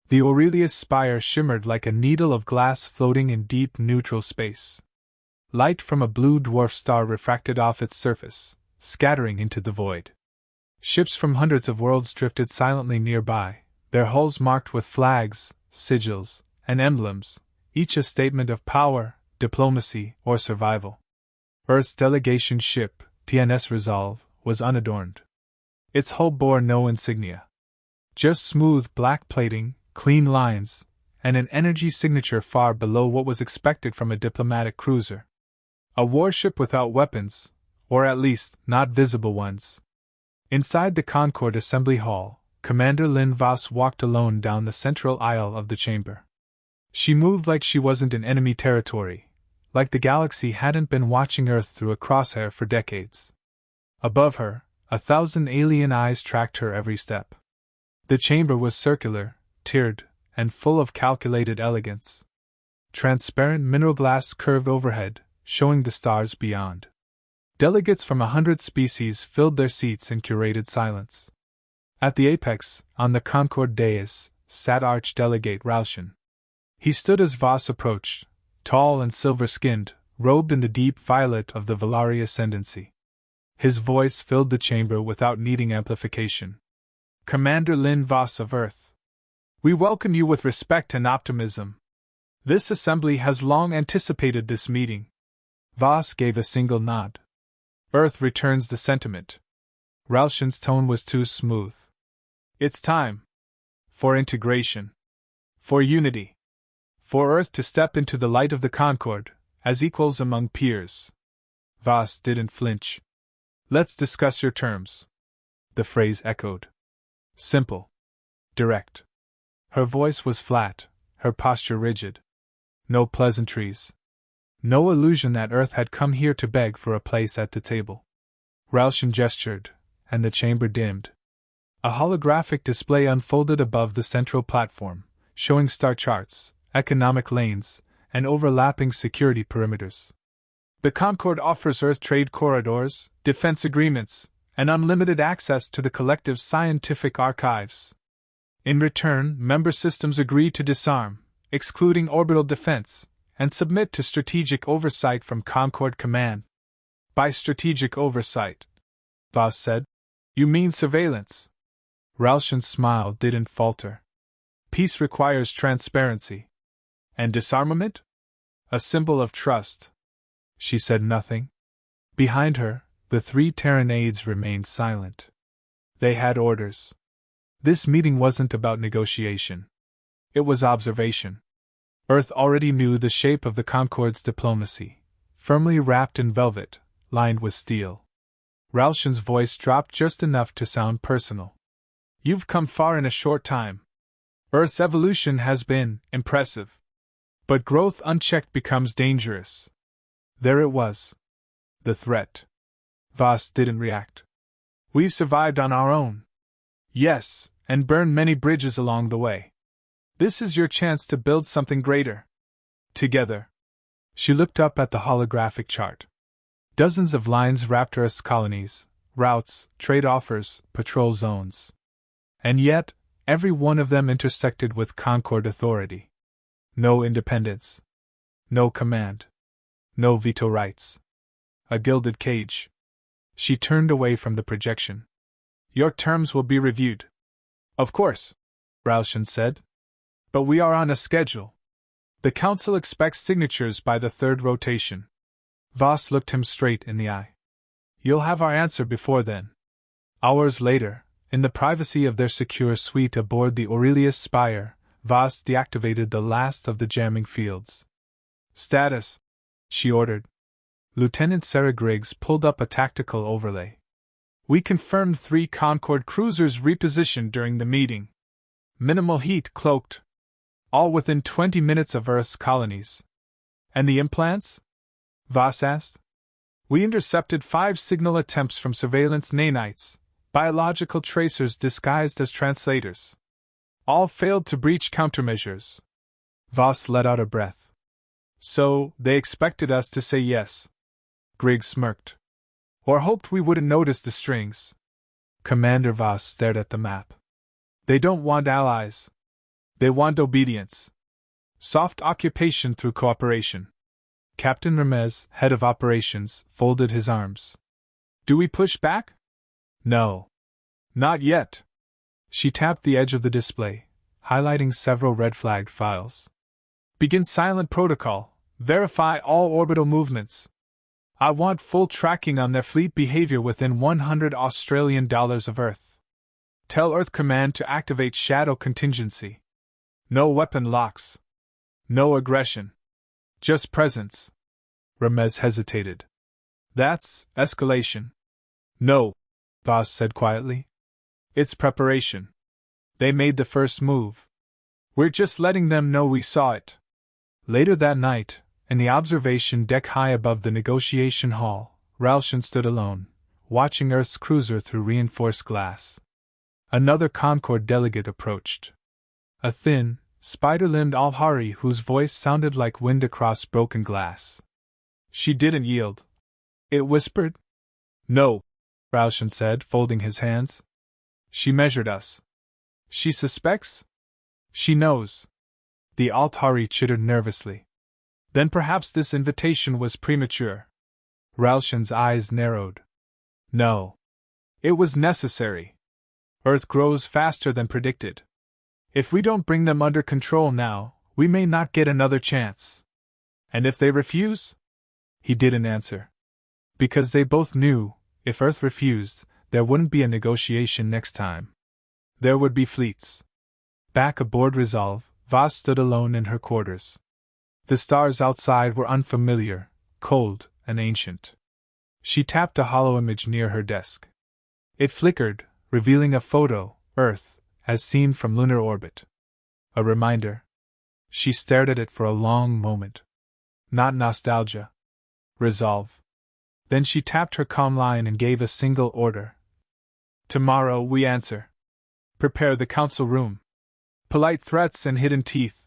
The Aurelius spire shimmered like a needle of glass floating in deep neutral space. Light from a blue dwarf star refracted off its surface, scattering into the void. Ships from hundreds of worlds drifted silently nearby, their hulls marked with flags, sigils, and emblems, each a statement of power, diplomacy, or survival. Earth's delegation ship, TNS Resolve, was unadorned. Its hull bore no insignia. Just smooth black plating, clean lines, and an energy signature far below what was expected from a diplomatic cruiser. A warship without weapons, or at least not visible ones. Inside the Concord Assembly Hall, Commander Lynn Voss walked alone down the central aisle of the chamber. She moved like she wasn't in enemy territory, like the galaxy hadn't been watching Earth through a crosshair for decades. Above her, 1,000 alien eyes tracked her every step. The chamber was circular, tiered, and full of calculated elegance. Transparent mineral glass curved overhead, showing the stars beyond. Delegates from 100 species filled their seats in curated silence. At the apex, on the Concord dais, sat Archdelegate Rauschen. He stood as Voss approached, tall and silver-skinned, robed in the deep violet of the Valari ascendancy. His voice filled the chamber without needing amplification. Commander Lynn Voss of Earth. We welcome you with respect and optimism. This assembly has long anticipated this meeting. Voss gave a single nod. Earth returns the sentiment. Rauschen's tone was too smooth. It's time. For integration. For unity. For Earth to step into the light of the Concord, as equals among peers. Voss didn't flinch. Let's discuss your terms. The phrase echoed. Simple. Direct. Her voice was flat, her posture rigid. No pleasantries. No illusion that Earth had come here to beg for a place at the table. Rauschen gestured, and the chamber dimmed. A holographic display unfolded above the central platform, showing star charts, economic lanes, and overlapping security perimeters. The Concord offers Earth trade corridors, defense agreements, and unlimited access to the collective's scientific archives. In return, member systems agree to disarm, excluding orbital defense, and submit to strategic oversight from Concord Command. By strategic oversight, Voss said, you mean surveillance. Rauschen's smile didn't falter. Peace requires transparency. And disarmament? A symbol of trust. She said nothing. Behind her, the 3 Terran aides remained silent. They had orders. This meeting wasn't about negotiation. It was observation. Earth already knew the shape of the Concord's diplomacy, firmly wrapped in velvet, lined with steel. Rauschen's voice dropped just enough to sound personal. You've come far in a short time. Earth's evolution has been impressive. But growth unchecked becomes dangerous. There it was. The threat. Voss didn't react. We've survived on our own. Yes, and burned many bridges along the way. This is your chance to build something greater. Together. She looked up at the holographic chart. Dozens of lines wrapped Earth's colonies, routes, trade offers, patrol zones. And yet, every one of them intersected with Concord authority. No independence. No command. No veto rights. A gilded cage. She turned away from the projection. Your terms will be reviewed. Of course, Rauschen said. But we are on a schedule. The Council expects signatures by the 3rd rotation. Voss looked him straight in the eye. You'll have our answer before then. Hours later, in the privacy of their secure suite aboard the Aurelius Spire, Voss deactivated the last of the jamming fields. Status, she ordered. Lieutenant Sarah Griggs pulled up a tactical overlay. We confirmed 3 Concord cruisers repositioned during the meeting. Minimal heat cloaked. All within 20 minutes of Earth's colonies. And the implants? Voss asked. We intercepted 5 signal attempts from surveillance nanites, biological tracers disguised as translators. All failed to breach countermeasures. Voss let out a breath. So, they expected us to say yes. Griggs smirked. Or hoped we wouldn't notice the strings. Commander Voss stared at the map. They don't want allies. They want obedience. Soft occupation through cooperation. Captain Ramez, head of operations, folded his arms. Do we push back? No. Not yet. She tapped the edge of the display, highlighting several red-flagged files. Begin silent protocol. Verify all orbital movements. I want full tracking on their fleet behavior within 100 Australian dollars of Earth. Tell Earth Command to activate shadow contingency. No weapon locks. No aggression. Just presence. Ramez hesitated. That's escalation. No, Voss said quietly. It's preparation. They made the first move. We're just letting them know we saw it. Later that night, in the observation deck high above the negotiation hall, Ralston stood alone, watching Earth's cruiser through reinforced glass. Another Concord delegate approached. A thin, spider-limbed Alhari whose voice sounded like wind across broken glass. She didn't yield. It whispered. No, Ralston said, folding his hands. She measured us. She suspects? She knows. The Alhari chittered nervously. Then perhaps this invitation was premature. Ralston's eyes narrowed. No. It was necessary. Earth grows faster than predicted. If we don't bring them under control now, we may not get another chance. And if they refuse? He didn't answer. Because they both knew, if Earth refused, there wouldn't be a negotiation next time. There would be fleets. Back aboard Resolve, Voss stood alone in her quarters. The stars outside were unfamiliar, cold, and ancient. She tapped a hollow image near her desk. It flickered, revealing a photo, Earth, as seen from lunar orbit. A reminder. She stared at it for a long moment. Not nostalgia. Resolve. Then she tapped her comm line and gave a single order. Tomorrow we answer. Prepare the council room. Polite threats and hidden teeth.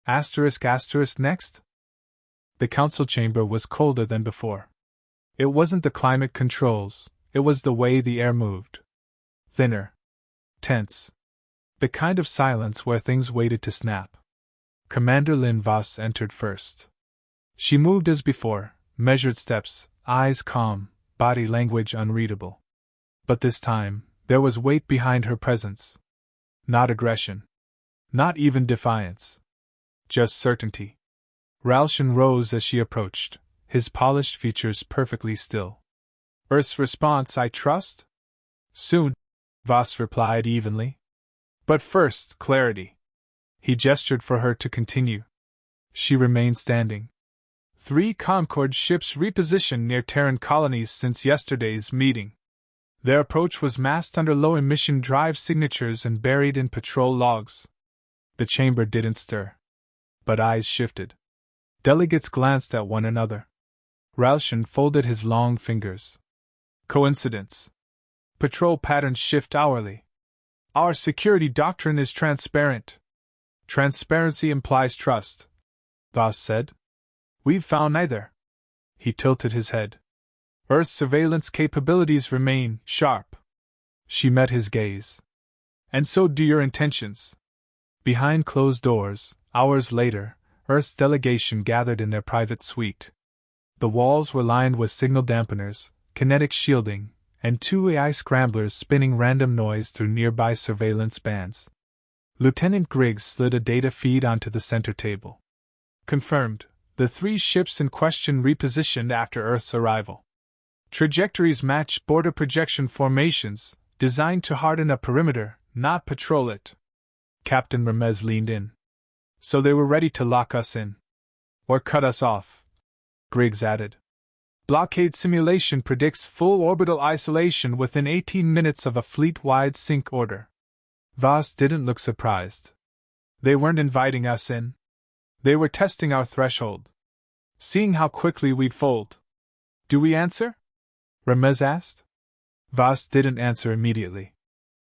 Asterisk asterisk next? The council chamber was colder than before. It wasn't the climate controls, it was the way the air moved. Thinner. Tense. The kind of silence where things waited to snap. Commander Lynn Voss entered first. She moved as before, measured steps, eyes calm, body language unreadable. But this time, there was weight behind her presence. Not aggression. Not even defiance. Just certainty. Ralston rose as she approached, his polished features perfectly still. Earth's response, I trust? Soon, Voss replied evenly. But first, clarity. He gestured for her to continue. She remained standing. 3 Concord ships repositioned near Terran colonies since yesterday's meeting. Their approach was masked under low-emission drive signatures and buried in patrol logs. The chamber didn't stir. But eyes shifted. Delegates glanced at one another. Ralston folded his long fingers. Coincidence. Patrol patterns shift hourly. Our security doctrine is transparent. Transparency implies trust, Voss said. We've found neither. He tilted his head. Earth's surveillance capabilities remain sharp. She met his gaze. And so do your intentions. Behind closed doors, hours later, Earth's delegation gathered in their private suite. The walls were lined with signal dampeners, kinetic shielding, and 2 AI scramblers spinning random noise through nearby surveillance bands. Lieutenant Griggs slid a data feed onto the center table. Confirmed, the 3 ships in question repositioned after Earth's arrival. Trajectories match border projection formations, designed to harden a perimeter, not patrol it. Captain Ramez leaned in. So they were ready to lock us in. Or cut us off, Griggs added. Blockade simulation predicts full orbital isolation within 18 minutes of a fleet-wide sync order. Voss didn't look surprised. They weren't inviting us in. They were testing our threshold. Seeing how quickly we'd fold. Do we answer? Ramez asked. Voss didn't answer immediately.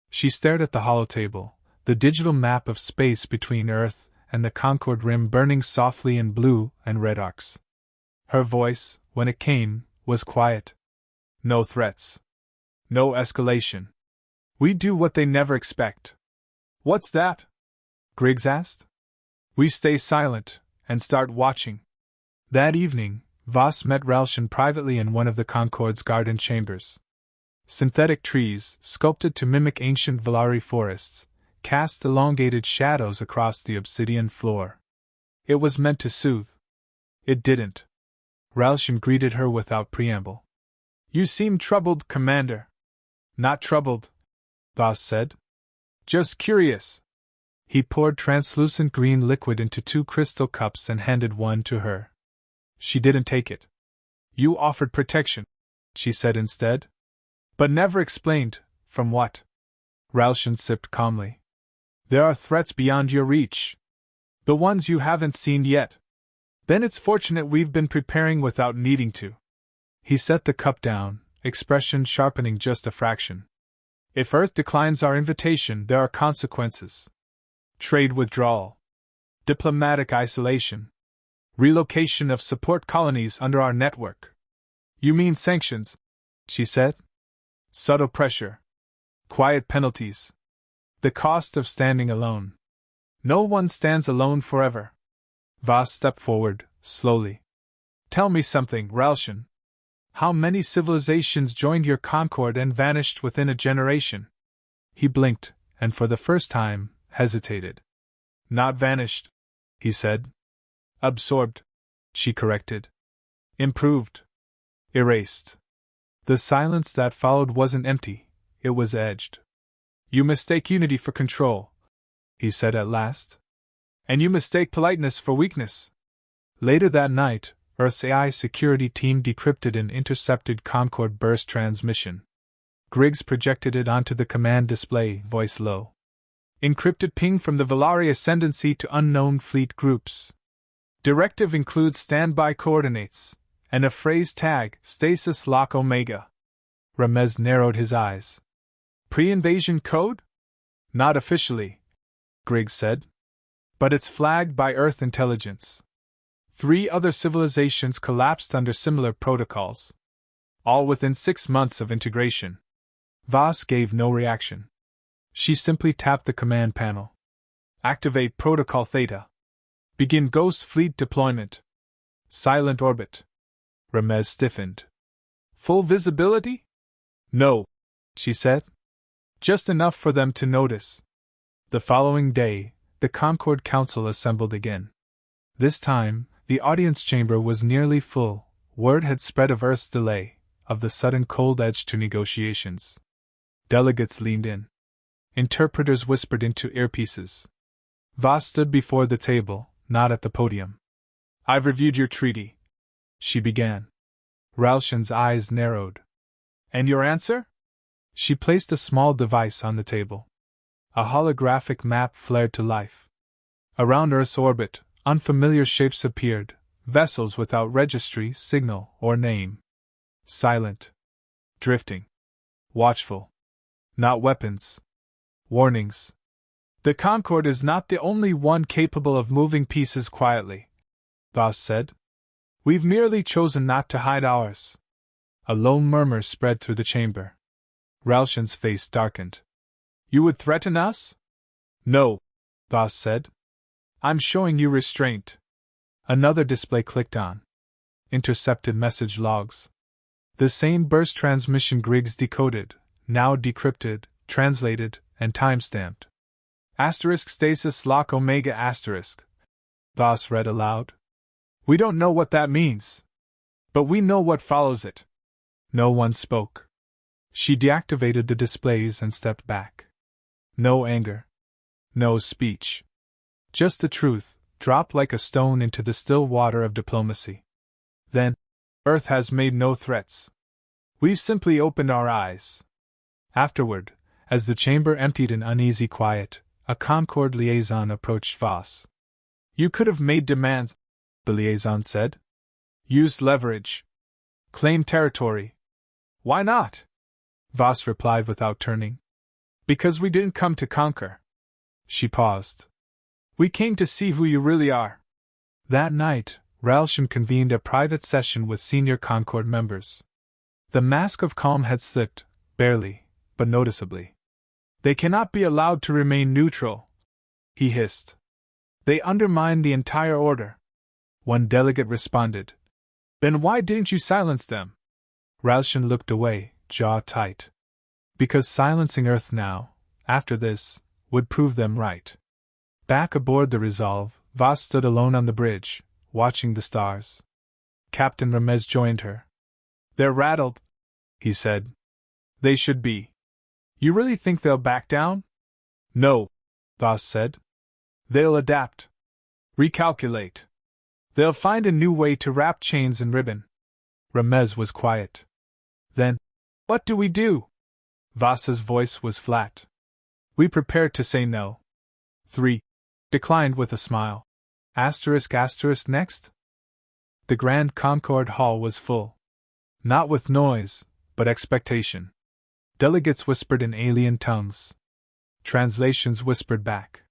She stared at the holotable, the digital map of space between Earth and the Concord rim burning softly in blue and red arcs. Her voice, when it came, was quiet. No threats. No escalation. We do what they never expect. What's that? Griggs asked. We stay silent, and start watching. That evening, Voss met Ralston privately in one of the Concord's garden chambers. Synthetic trees, sculpted to mimic ancient Valari forests, cast elongated shadows across the obsidian floor. It was meant to soothe. It didn't. Ralston greeted her without preamble. You seem troubled, Commander. Not troubled, Voss said. Just curious. He poured translucent green liquid into 2 crystal cups and handed one to her. She didn't take it. You offered protection, she said instead. But never explained, from what? Ralston sipped calmly. There are threats beyond your reach. The ones you haven't seen yet. Then it's fortunate we've been preparing without needing to. He set the cup down, expression sharpening just a fraction. If Earth declines our invitation, there are consequences. Trade withdrawal. Diplomatic isolation. Relocation of support colonies under our network. You mean sanctions? She said. Subtle pressure. Quiet penalties. The cost of standing alone. No one stands alone forever. Voss stepped forward, slowly. Tell me something, Ralston. How many civilizations joined your Concord and vanished within a generation? He blinked, and for the first time, hesitated. Not vanished, he said. Absorbed, she corrected. Improved. Erased. The silence that followed wasn't empty, it was edged. You mistake unity for control, he said at last. And you mistake politeness for weakness. Later that night, Earth's AI security team decrypted an intercepted Concord burst transmission. Griggs projected it onto the command display, voice low. Encrypted ping from the Valari Ascendancy to unknown fleet groups. Directive includes standby coordinates, and a phrase tag, Stasis Lock Omega. Ramez narrowed his eyes. Pre-invasion code? Not officially, Griggs said. But it's flagged by Earth intelligence. 3 other civilizations collapsed under similar protocols. All within 6 months of integration. Voss gave no reaction. She simply tapped the command panel. Activate Protocol Theta. Begin Ghost Fleet deployment. Silent orbit. Ramez stiffened. Full visibility? No, she said. Just enough for them to notice. The following day, the Concord Council assembled again. This time, the audience chamber was nearly full. Word had spread of Earth's delay, of the sudden cold edge to negotiations. Delegates leaned in. Interpreters whispered into earpieces. Voss stood before the table, not at the podium. I've reviewed your treaty, she began. Ralston's eyes narrowed. And your answer? She placed a small device on the table. A holographic map flared to life. Around Earth's orbit, unfamiliar shapes appeared, vessels without registry, signal, or name. Silent. Drifting. Watchful. Not weapons. Warnings. The Concord is not the only one capable of moving pieces quietly, Voss said. We've merely chosen not to hide ours. A low murmur spread through the chamber. Ralston's face darkened. You would threaten us? No, Voss said. I'm showing you restraint. Another display clicked on. Intercepted message logs. The same burst transmission Griggs decoded, now decrypted, translated, and timestamped. Asterisk stasis lock omega asterisk. Voss read aloud. We don't know what that means. But we know what follows it. No one spoke. She deactivated the displays and stepped back. No anger. No speech. Just the truth, dropped like a stone into the still water of diplomacy. Then, Earth has made no threats. We've simply opened our eyes. Afterward, as the chamber emptied in uneasy quiet, a Concord liaison approached Voss. You could have made demands, the liaison said. Used leverage. Claimed territory. Why not? Voss replied without turning. Because we didn't come to conquer. She paused. We came to see who you really are. That night, Ralston convened a private session with senior Concord members. The mask of calm had slipped, barely, but noticeably. They cannot be allowed to remain neutral, he hissed. They undermine the entire order. One delegate responded. Then why didn't you silence them? Ralston looked away, jaw tight. Because silencing Earth now, after this, would prove them right. Back aboard the Resolve, Voss stood alone on the bridge, watching the stars. Captain Ramez joined her. They're rattled, he said. They should be. You really think they'll back down? No, Voss said. They'll adapt. Recalculate. They'll find a new way to wrap chains and ribbon. Ramez was quiet. Then, what do we do? Voss's voice was flat. We prepare to say no. 3. Declined with a smile. Asterisk next? The Grand Concord Hall was full. Not with noise, but expectation. Delegates whispered in alien tongues. Translations whispered back.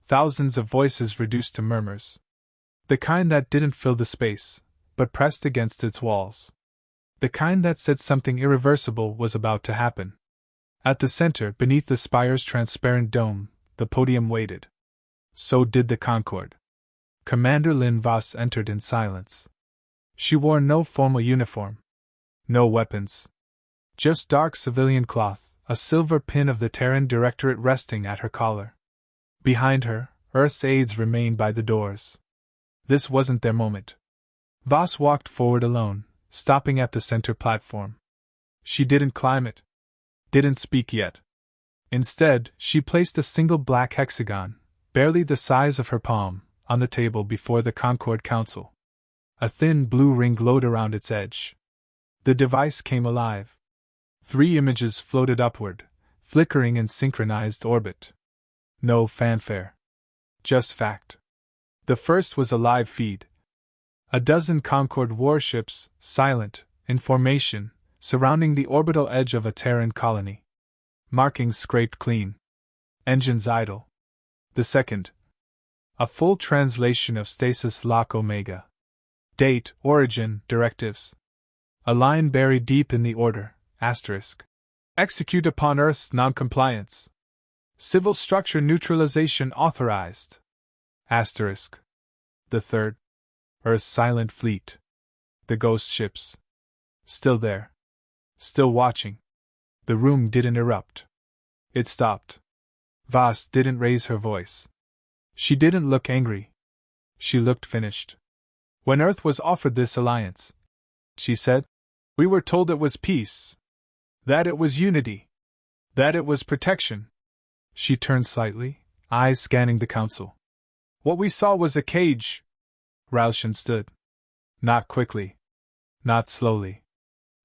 Thousands of voices reduced to murmurs. The kind that didn't fill the space, but pressed against its walls. The kind that said something irreversible was about to happen. At the center, beneath the spire's transparent dome, the podium waited. So did the Concord. Commander Lynn Voss entered in silence. She wore no formal uniform. No weapons. Just dark civilian cloth, a silver pin of the Terran Directorate resting at her collar. Behind her, Earth's aides remained by the doors. This wasn't their moment. Voss walked forward alone, stopping at the center platform. She didn't climb it. Didn't speak yet. Instead, she placed a single black hexagon, barely the size of her palm, on the table before the Concord Council. A thin blue ring glowed around its edge. The device came alive. 3 images floated upward, flickering in synchronized orbit. No fanfare. Just fact. The first was a live feed. A dozen Concord warships, silent, in formation, surrounding the orbital edge of a Terran colony. Markings scraped clean. Engines idle. The second. A full translation of Stasis Lock Omega. Date, origin, directives. A line buried deep in the order, asterisk. Execute upon Earth's noncompliance. Civil structure neutralization authorized. Asterisk. The third. Earth's silent fleet. The ghost ships. Still there. Still watching. The room didn't erupt. It stopped. Voss didn't raise her voice. She didn't look angry. She looked finished. When Earth was offered this alliance, she said, we were told it was peace. That it was unity. That it was protection. She turned slightly, eyes scanning the council. What we saw was a cage. Ralston stood. Not quickly. Not slowly.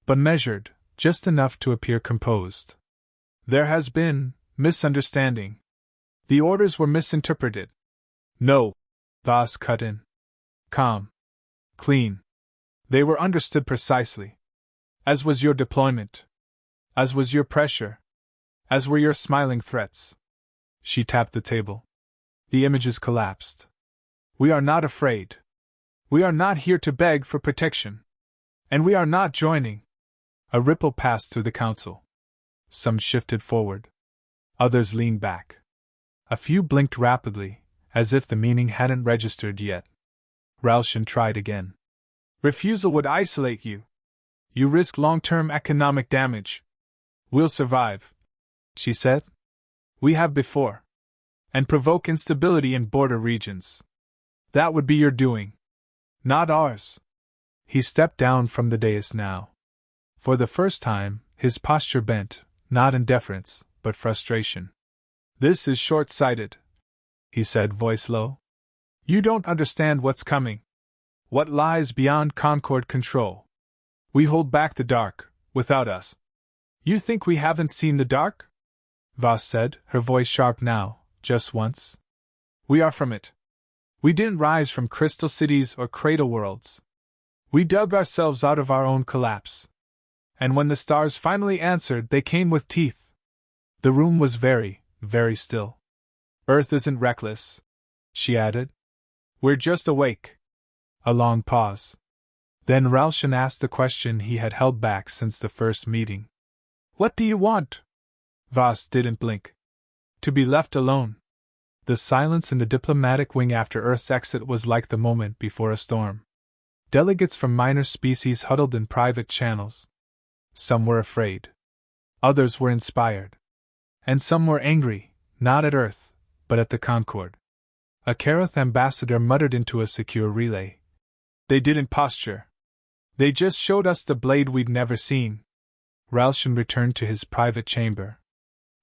But measured, just enough to appear composed. There has been misunderstanding. The orders were misinterpreted. No, Voss cut in. Calm. Clean. They were understood precisely. As was your deployment. As was your pressure. As were your smiling threats. She tapped the table. The images collapsed. We are not afraid. We are not here to beg for protection. And we are not joining. A ripple passed through the council. Some shifted forward. Others leaned back. A few blinked rapidly, as if the meaning hadn't registered yet. Ralston tried again. Refusal would isolate you. You risk long-term economic damage. We'll survive, she said. We have before. And provoke instability in border regions. That would be your doing. Not ours. He stepped down from the dais now. For the first time, his posture bent, not in deference, but frustration. This is short-sighted, he said, voice low. You don't understand what's coming. What lies beyond Concord control. We hold back the dark, without us. You think we haven't seen the dark? Voss said, her voice sharp now, just once. We are from it. We didn't rise from crystal cities or cradle worlds. We dug ourselves out of our own collapse. And when the stars finally answered, they came with teeth. The room was very, very still. Earth isn't reckless, she added. We're just awake. A long pause. Then Ralston asked the question he had held back since the first meeting. What do you want? Voss didn't blink. To be left alone. The silence in the diplomatic wing after Earth's exit was like the moment before a storm. Delegates from minor species huddled in private channels. Some were afraid. Others were inspired. And some were angry, not at Earth, but at the Concord. A Karath ambassador muttered into a secure relay. "They didn't posture. They just showed us the blade we'd never seen." Ralston returned to his private chamber.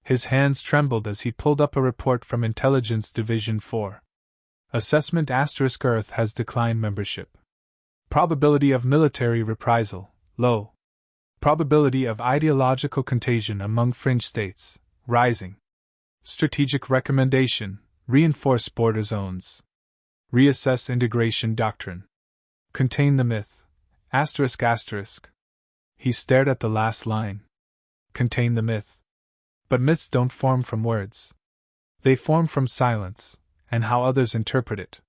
His hands trembled as he pulled up a report from Intelligence Division 4. Assessment ** Earth has declined membership. Probability of military reprisal, low. Probability of ideological contagion among fringe states, rising. Strategic recommendation, reinforce border zones. Reassess integration doctrine. Contain the myth. **. He stared at the last line. Contain the myth. But myths don't form from words. They form from silence, and how others interpret it.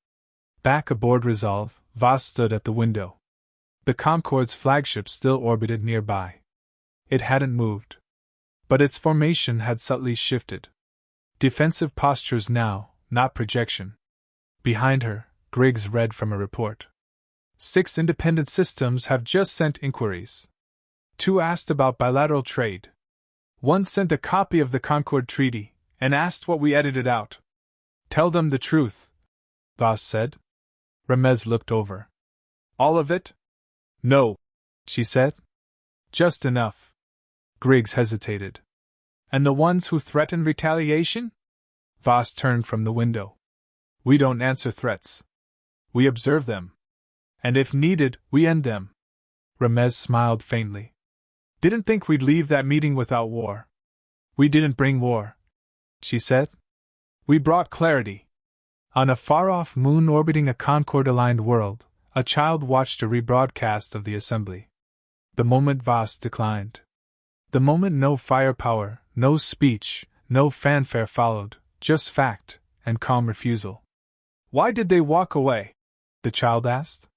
Back aboard Resolve, Voss stood at the window. The Concord's flagship still orbited nearby. It hadn't moved. But its formation had subtly shifted. Defensive postures now, not projection. Behind her, Griggs read from a report. 6 independent systems have just sent inquiries. 2 asked about bilateral trade. 1 sent a copy of the Concord Treaty, and asked what we edited out. Tell them the truth, Voss said. Remez looked over. All of it? No, she said. Just enough. Griggs hesitated. And the ones who threatened retaliation? Voss turned from the window. We don't answer threats. We observe them. And if needed, we end them. Remez smiled faintly. Didn't think we'd leave that meeting without war. We didn't bring war, she said. We brought clarity. On a far-off moon orbiting a Concord-aligned world, a child watched a rebroadcast of the assembly. The moment Voss declined. The moment no firepower, no speech, no fanfare followed, just fact, and calm refusal. Why did they walk away? The child asked.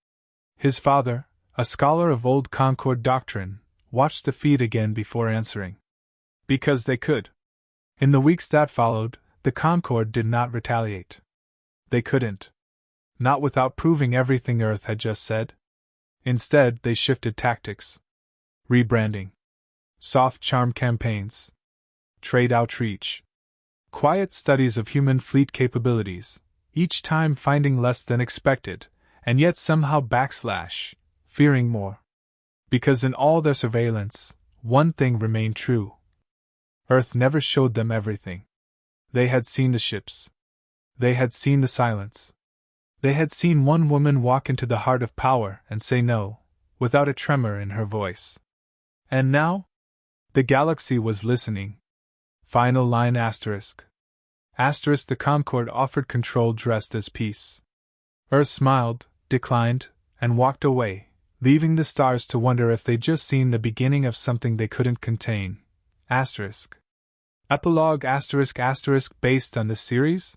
His father, a scholar of old Concord doctrine, watched the feed again before answering. Because they could. In the weeks that followed, the Concord did not retaliate. They couldn't. Not without proving everything Earth had just said. Instead, they shifted tactics. Rebranding. Soft charm campaigns. Trade outreach. Quiet studies of human fleet capabilities, each time finding less than expected, and yet somehow fearing more. Because in all their surveillance, one thing remained true. Earth never showed them everything. They had seen the ships. They had seen the silence. They had seen one woman walk into the heart of power and say no, without a tremor in her voice. And now? The galaxy was listening. Final line ***. The Concord offered control dressed as peace. Earth smiled, declined, and walked away, leaving the stars to wonder if they'd just seen the beginning of something they couldn't contain. ***. Epilogue ***. Based on this series?